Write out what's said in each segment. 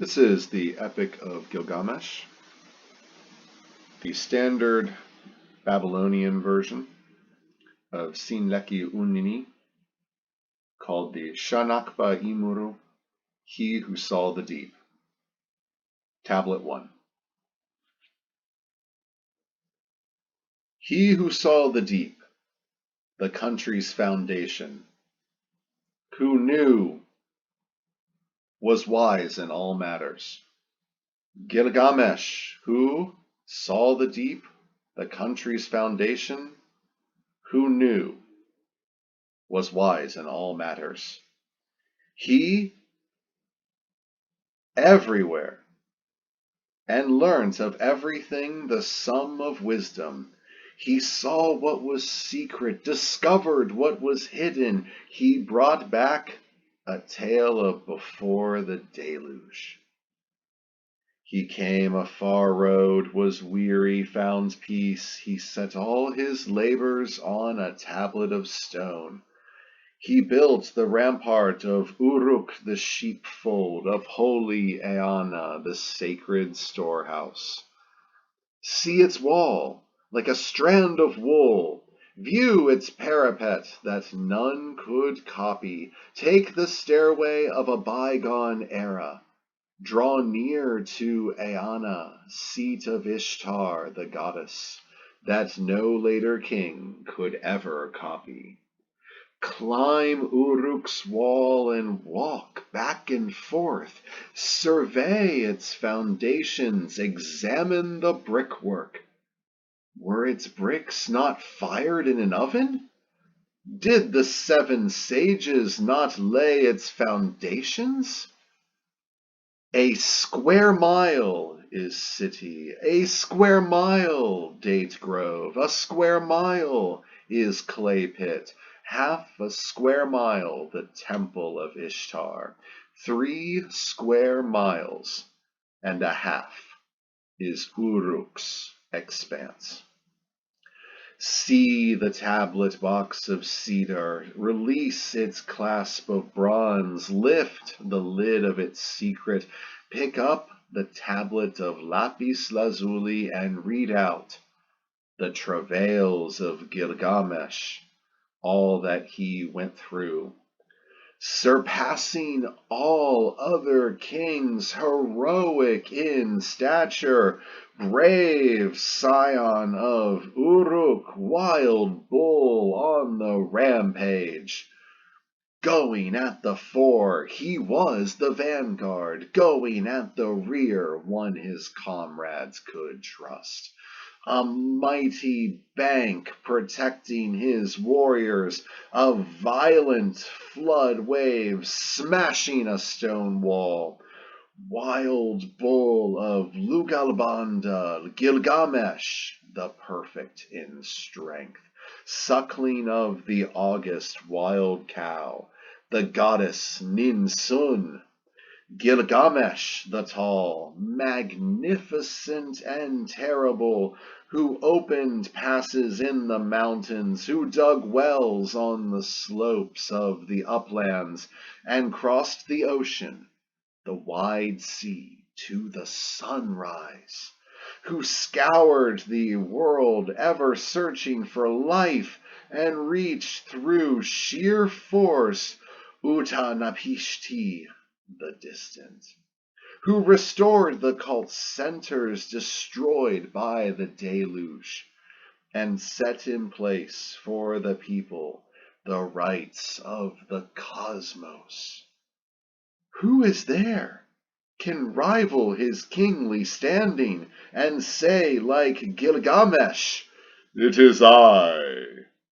This is the Epic of Gilgamesh, the standard Babylonian version of Sinleki Unini, called the Shanakba Imuru, He Who Saw the Deep. Tablet 1. He who saw the deep, the country's foundation, who knew, was wise in all matters. Gilgamesh, who saw the deep, the country's foundation, who knew, was wise in all matters. He everywhere, and learnt of everything the sum of wisdom. He saw what was secret, discovered what was hidden. He brought back a tale of before the deluge. He came a far road, was weary, found peace. He set all his labors on a tablet of stone. He built the rampart of Uruk the sheepfold, of holy Eanna the sacred storehouse. See its wall, like a strand of wool. View its parapet that none could copy. Take the stairway of a bygone era. Draw near to Eanna, seat of Ishtar the goddess, that no later king could ever copy. Climb Uruk's wall and walk back and forth. Survey its foundations, examine the brickwork. Were its bricks not fired in an oven? Did the 7 sages not lay its foundations? A square mile is city, a square mile date grove, a square mile is clay pit, half a square mile the temple of Ishtar, 3 square miles and a half is Uruk's expanse. See the tablet box of cedar, release its clasp of bronze, lift the lid of its secret, pick up the tablet of lapis lazuli and read out the travails of Gilgamesh, all that he went through. Surpassing all other kings, heroic in stature, brave scion of Uruk, wild bull on the rampage. Going at the fore, he was the vanguard. Going at the rear, one his comrades could trust. A mighty bank protecting his warriors, a violent flood wave smashing a stone wall. Wild bull of Lugalbanda, Gilgamesh, the perfect in strength, suckling of the august wild cow, the goddess Ninsun, Gilgamesh the tall, magnificent and terrible, who opened passes in the mountains, who dug wells on the slopes of the uplands, and crossed the ocean, the wide sea, to the sunrise, who scoured the world ever searching for life, and reached through sheer force Utanapishti, the distant, who restored the cult's centers destroyed by the deluge, and set in place for the people the rights of the cosmos. Who is there can rival his kingly standing and say like Gilgamesh, "It is I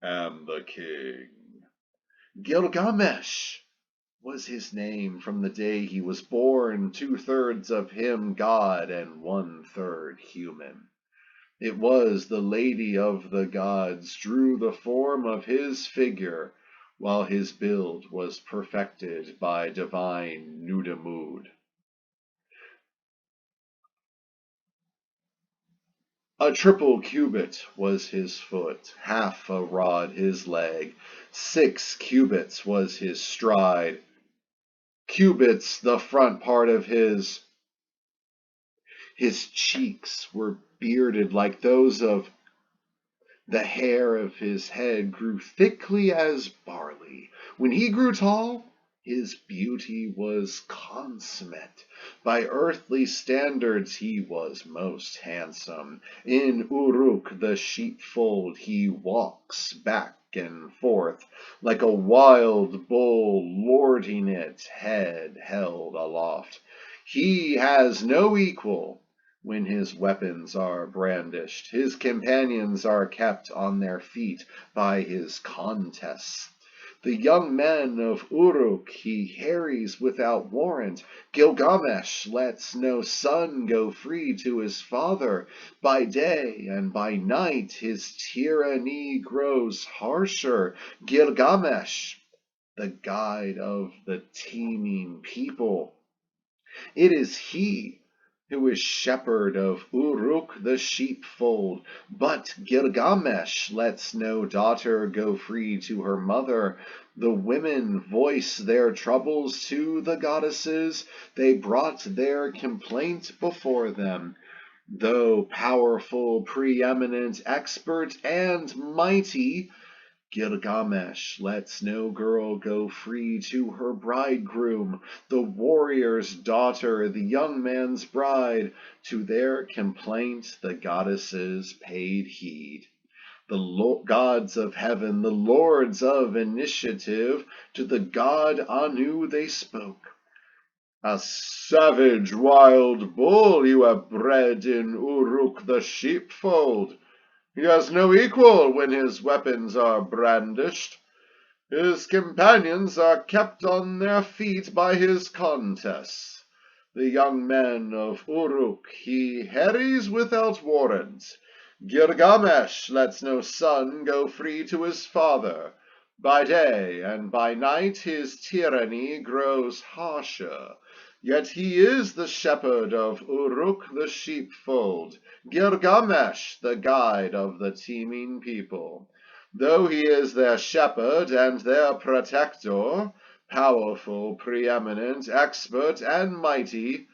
am the king"? Gilgamesh was his name from the day he was born, 2/3 of him God and 1/3 human. It was the lady of the gods drew the form of his figure, while his build was perfected by divine Nudimmud. A triple cubit was his foot, half a rod his leg, 6 cubits was his stride. Cubits the front part of his His cheeks were bearded like those of the hair of his head grew thickly as barley. When he grew tall, his beauty was consummate. By earthly standards he was most handsome. In Uruk the sheepfold he walks back and forth like a wild bull lording it, head held aloft. He has no equal when his weapons are brandished. His companions are kept on their feet by his contests. The young men of Uruk he harries without warrant. Gilgamesh lets no son go free to his father. By day and by night his tyranny grows harsher. Gilgamesh, the guide of the teeming people. It is he who is shepherd of Uruk the sheepfold. But Gilgamesh lets no daughter go free to her mother. The women voice their troubles to the goddesses. They brought their complaint before them. Though powerful, preeminent, expert, and mighty, Gilgamesh lets no girl go free to her bridegroom, the warrior's daughter, the young man's bride. To their complaint the goddesses paid heed. The gods of heaven, the lords of initiative, to the god Anu they spoke. A savage wild bull you have bred in Uruk the sheepfold. He has no equal when his weapons are brandished. His companions are kept on their feet by his contests. The young men of Uruk he harries without warrant. Gilgamesh lets no son go free to his father. By day and by night his tyranny grows harsher. Yet he is the shepherd of Uruk the sheepfold, Gilgamesh the guide of the teeming people. Though he is their shepherd and their protector, powerful, preeminent, expert, and mighty,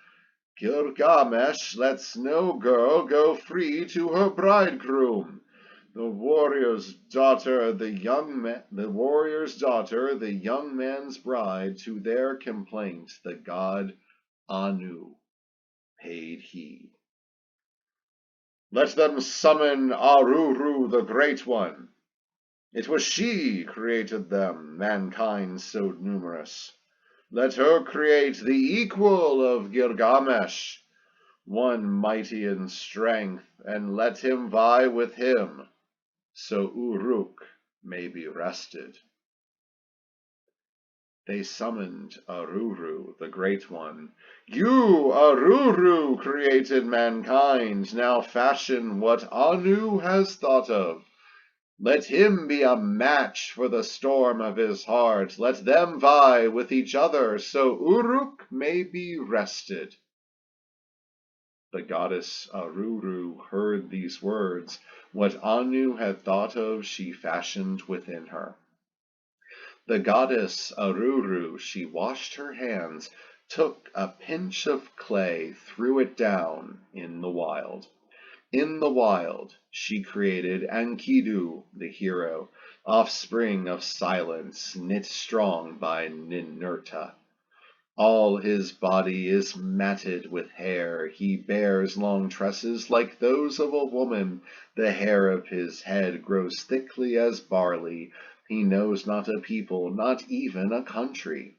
Gilgamesh lets no girl go free to her bridegroom. The warrior's daughter, the young man's bride, to their complaint the god Anu paid heed. Let them summon Aruru the Great One. It was she created them, mankind so numerous. Let her create the equal of Gilgamesh, one mighty in strength, and let him vie with him, so Uruk may be rested. They summoned Aruru, the Great One. You, Aruru, created mankind, now fashion what Anu has thought of. Let him be a match for the storm of his heart. Let them vie with each other, so Uruk may be rested. The goddess Aruru heard these words. What Anu had thought of, she fashioned within her. The goddess Aruru, she washed her hands, took a pinch of clay, threw it down in the wild. In the wild, she created Enkidu, the hero, offspring of silence, knit strong by Ninurta. All his body is matted with hair. He bears long tresses like those of a woman. The hair of his head grows thickly as barley. He knows not a people, not even a country.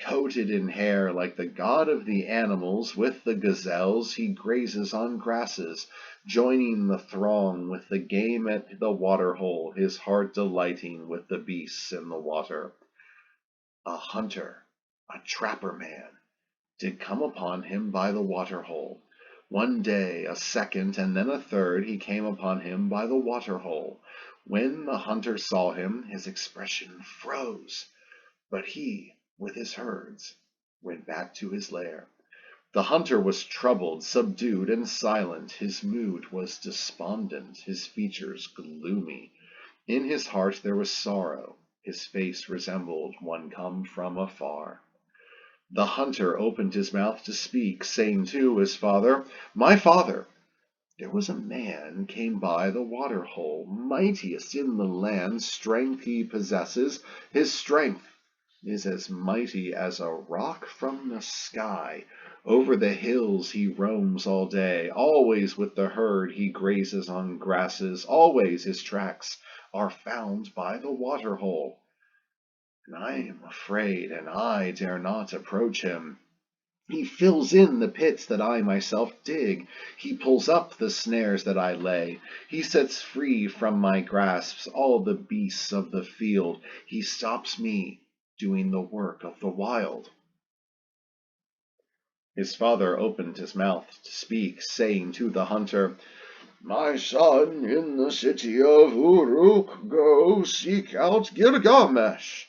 Coated in hair like the god of the animals, with the gazelles he grazes on grasses, joining the throng with the game at the waterhole, his heart delighting with the beasts in the water. A hunter, a trapper man, did come upon him by the waterhole. One day, a second, and then a third, he came upon him by the waterhole. When the hunter saw him, his expression froze, but he, with his herds, went back to his lair. The hunter was troubled, subdued, and silent. His mood was despondent, his features gloomy. In his heart there was sorrow. His face resembled one come from afar. The hunter opened his mouth to speak, saying to his father, "My father, there was a man came by the water hole, mightiest in the land, strength he possesses, his strength is as mighty as a rock from the sky. Over the hills he roams all day, always with the herd he grazes on grasses, always his tracks are found by the water hole. And I am afraid, and I dare not approach him. He fills in the pits that I myself dig. He pulls up the snares that I lay. He sets free from my grasps all the beasts of the field. He stops me doing the work of the wild." His father opened his mouth to speak, saying to the hunter, "My son, in the city of Uruk, go seek out Gilgamesh.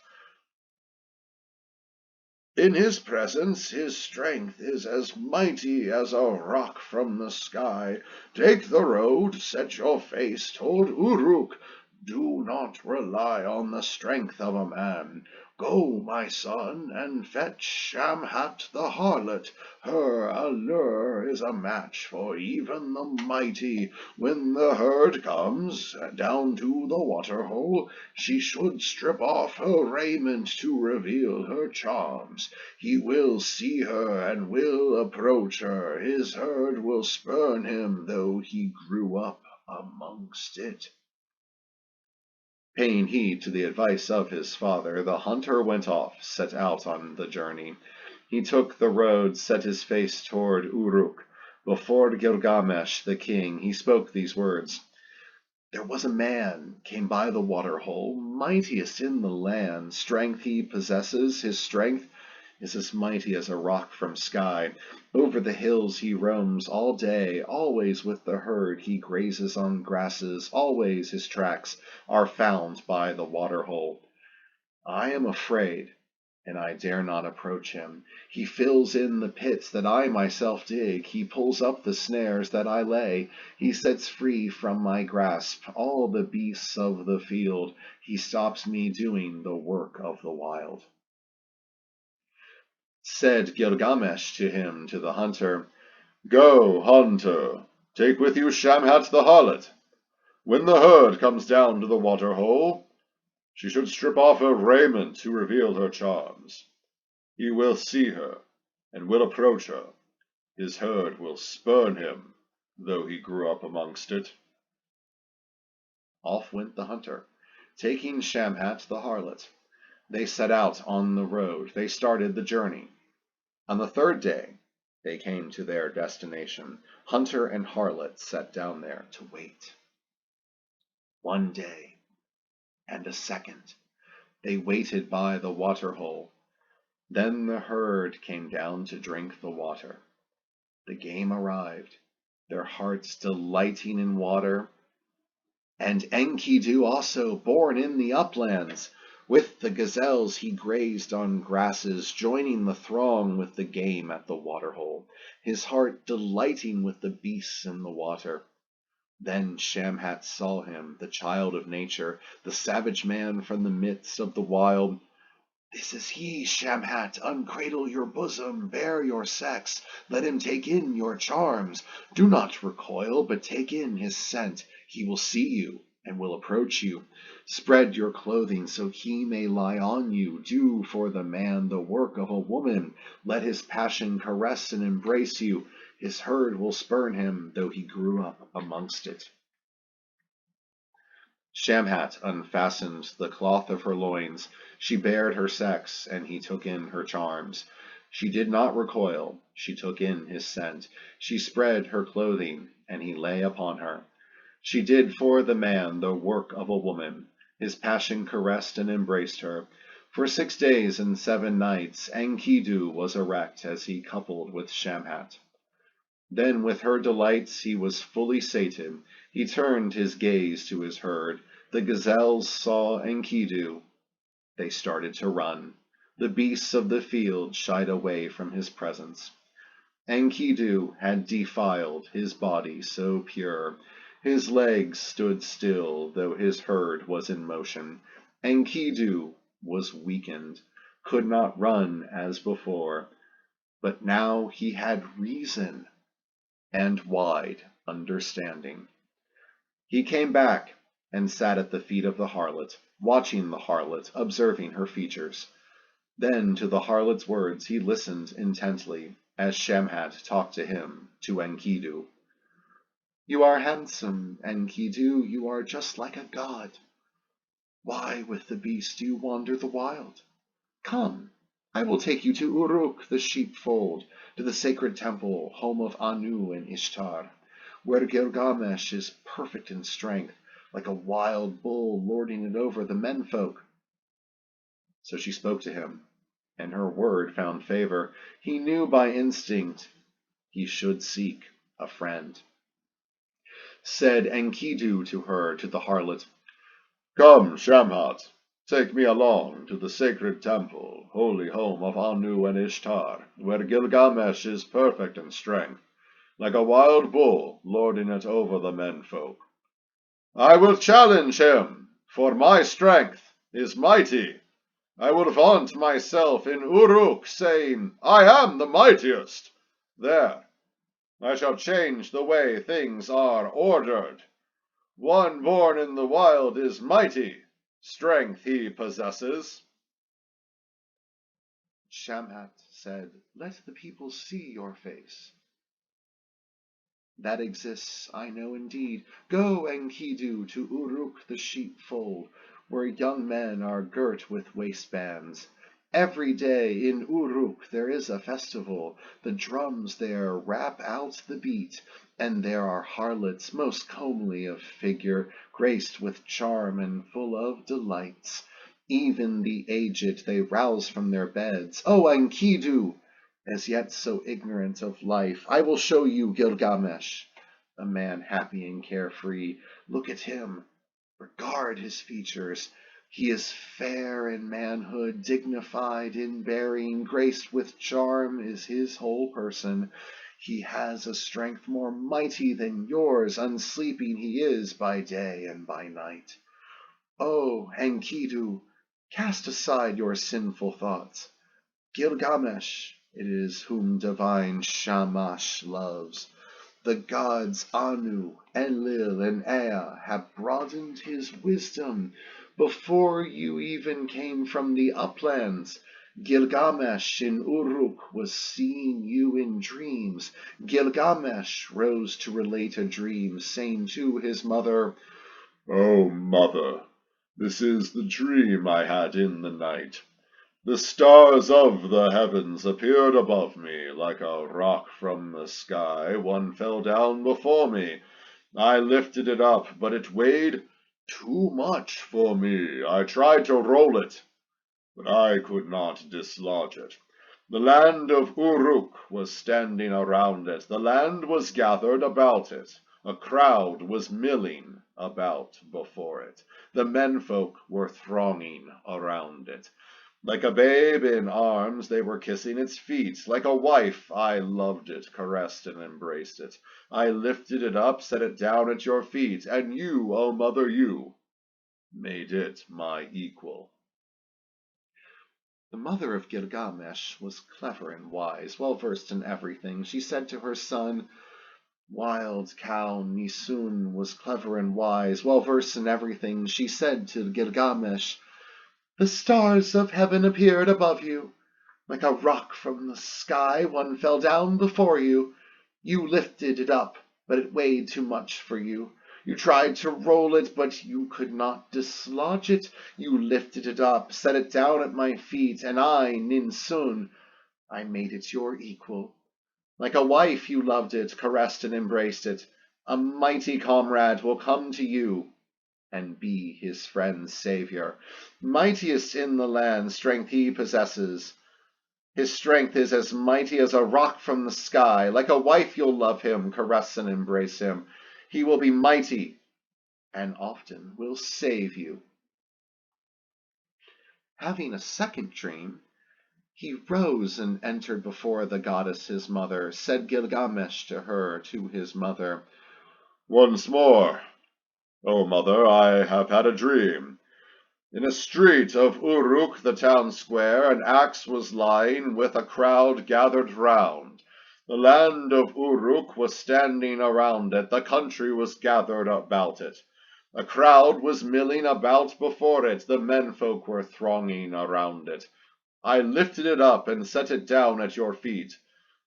In his presence, his strength is as mighty as a rock from the sky. Take the road, set your face toward Uruk. Do not rely on the strength of a man. Go, my son, and fetch Shamhat the harlot. Her allure is a match for even the mighty. When the herd comes down to the water hole, she should strip off her raiment to reveal her charms. He will see her and will approach her. His herd will spurn him, though he grew up amongst it." Paying heed to the advice of his father, the hunter went off, set out on the journey. He took the road, set his face toward Uruk. Before Gilgamesh the king, he spoke these words: "There was a man came by the water hole, mightiest in the land. Strength he possesses, his strength is as mighty as a rock from sky. Over the hills he roams all day, always with the herd he grazes on grasses, always his tracks are found by the water hole. I am afraid, and I dare not approach him. He fills in the pits that I myself dig. He pulls up the snares that I lay. He sets free from my grasp all the beasts of the field. He stops me doing the work of the wild." Said Gilgamesh to him, to the hunter, "Go, hunter, take with you Shamhat the harlot. When the herd comes down to the water hole, she should strip off her raiment to reveal her charms. He will see her, and will approach her. His herd will spurn him, though he grew up amongst it." Off went the hunter, taking Shamhat the harlot. They set out on the road. They started the journey. On the third day, they came to their destination. Hunter and harlot sat down there to wait. One day, and a second, they waited by the water hole. Then the herd came down to drink the water. The game arrived, their hearts delighting in water. And Enkidu also, born in the uplands. With the gazelles he grazed on grasses, joining the throng with the game at the water hole, his heart delighting with the beasts in the water. Then Shamhat saw him, the child of nature, the savage man from the midst of the wild. "This is he, Shamhat. Uncradle your bosom, bare your sex. Let him take in your charms. Do not recoil, but take in his scent. He will see you and will approach you. Spread your clothing so he may lie on you. Do for the man the work of a woman. Let his passion caress and embrace you. His herd will spurn him, though he grew up amongst it." Shamhat unfastened the cloth of her loins. She bared her sex, and he took in her charms. She did not recoil. She took in his scent. She spread her clothing, and he lay upon her. She did for the man the work of a woman. His passion caressed and embraced her. For 6 days and 7 nights Enkidu was erect as he coupled with Shamhat. Then with her delights he was fully sated. He turned his gaze to his herd. The gazelles saw Enkidu. They started to run. The beasts of the field shied away from his presence. Enkidu had defiled his body so pure. His legs stood still, though his herd was in motion. Enkidu was weakened, could not run as before. but now he had reason and wide understanding. He came back and sat at the feet of the harlot, watching the harlot, observing her features. Then to the harlot's words he listened intently, as Shamhat talked to him, to Enkidu. You are handsome, Enkidu, you are just like a god. Why with the beast do you wander the wild? Come, I will take you to Uruk, the sheepfold, to the sacred temple, home of Anu and Ishtar, where Gilgamesh is perfect in strength, like a wild bull lording it over the menfolk. So she spoke to him, and her word found favor. He knew by instinct he should seek a friend. Said Enkidu to her, to the harlot, Come, Shamhat, take me along to the sacred temple, holy home of Anu and Ishtar, where Gilgamesh is perfect in strength, like a wild bull lording it over the menfolk. I will challenge him, for my strength is mighty. I will vaunt myself in Uruk, saying, I am the mightiest. There, I shall change the way things are ordered. One born in the wild is mighty. Strength he possesses. Shamhat said, Let the people see your face. That exists, I know indeed. Go, Enkidu, to Uruk the sheepfold, where young men are girt with waistbands. Every day in Uruk there is a festival. The drums there rap out the beat, and there are harlots most comely of figure, graced with charm and full of delights. Even the aged they rouse from their beds. O Enkidu! As yet so ignorant of life, I will show you Gilgamesh, a man happy and carefree. Look at him, regard his features. He is fair in manhood, dignified in bearing, graced with charm is his whole person. He has a strength more mighty than yours, unsleeping he is by day and by night. O Enkidu, cast aside your sinful thoughts. Gilgamesh it is whom divine Shamash loves. The gods Anu, Enlil, and Ea have broadened his wisdom. Before you even came from the uplands, Gilgamesh in Uruk was seeing you in dreams. Gilgamesh rose to relate a dream, saying to his mother, O mother, this is the dream I had in the night. The stars of the heavens appeared above me, like a rock from the sky. One fell down before me. I lifted it up, but it weighed too much for me. I tried to roll it, but I could not dislodge it. The land of Uruk was standing around it. The land was gathered about it. A crowd was milling about before it. The menfolk were thronging around it. Like a babe in arms, they were kissing its feet. Like a wife, I loved it, caressed and embraced it. I lifted it up, set it down at your feet, and you, O mother, you made it my equal. The mother of Gilgamesh was clever and wise, well versed in everything. She said to her son, Wild cow Nisun was clever and wise, well versed in everything. She said to Gilgamesh, The stars of heaven appeared above you. Like a rock from the sky, one fell down before you. You lifted it up, but it weighed too much for you. You tried to roll it, but you could not dislodge it. You lifted it up, set it down at my feet, and I, Ninsun, I made it your equal. Like a wife you loved it, caressed and embraced it. A mighty comrade will come to you and be his friend's savior. Mightiest in the land, strength he possesses. His strength is as mighty as a rock from the sky. Like a wife you'll love him, caress and embrace him. He will be mighty and often will save you. Having a second dream, he rose and entered before the goddess his mother. Said Gilgamesh to her, to his mother, Once more, O mother, I have had a dream. In a street of Uruk, the town square, an axe was lying with a crowd gathered round. The land of Uruk was standing around it, the country was gathered about it. A crowd was milling about before it, the menfolk were thronging around it. I lifted it up and set it down at your feet.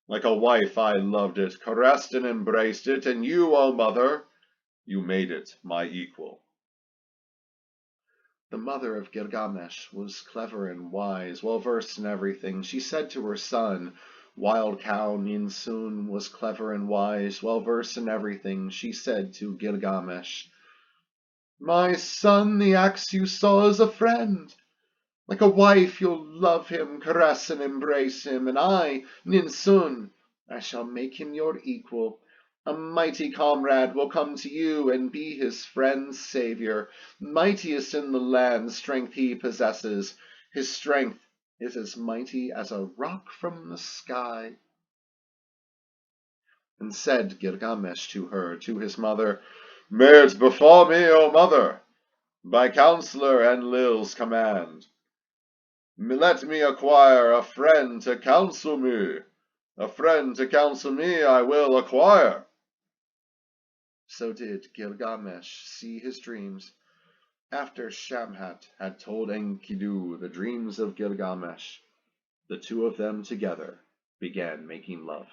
Like a wife I loved it, caressed and embraced it, and you, O mother, you made it my equal. The mother of Gilgamesh was clever and wise, well versed in everything. She said to her son, Wild Cow Ninsun was clever and wise, well versed in everything. She said to Gilgamesh, My son, the axe you saw is a friend. Like a wife you'll love him, caress and embrace him, and I, Ninsun, I shall make him your equal. A mighty comrade will come to you and be his friend's savior. Mightiest in the land, strength he possesses. His strength is as mighty as a rock from the sky. And said Gilgamesh to her, to his mother, May it befall me, O mother, by counselor Enlil's command. Let me acquire a friend to counsel me. A friend to counsel me I will acquire. So did Gilgamesh see his dreams. After Shamhat had told Enkidu the dreams of Gilgamesh, the two of them together began making love.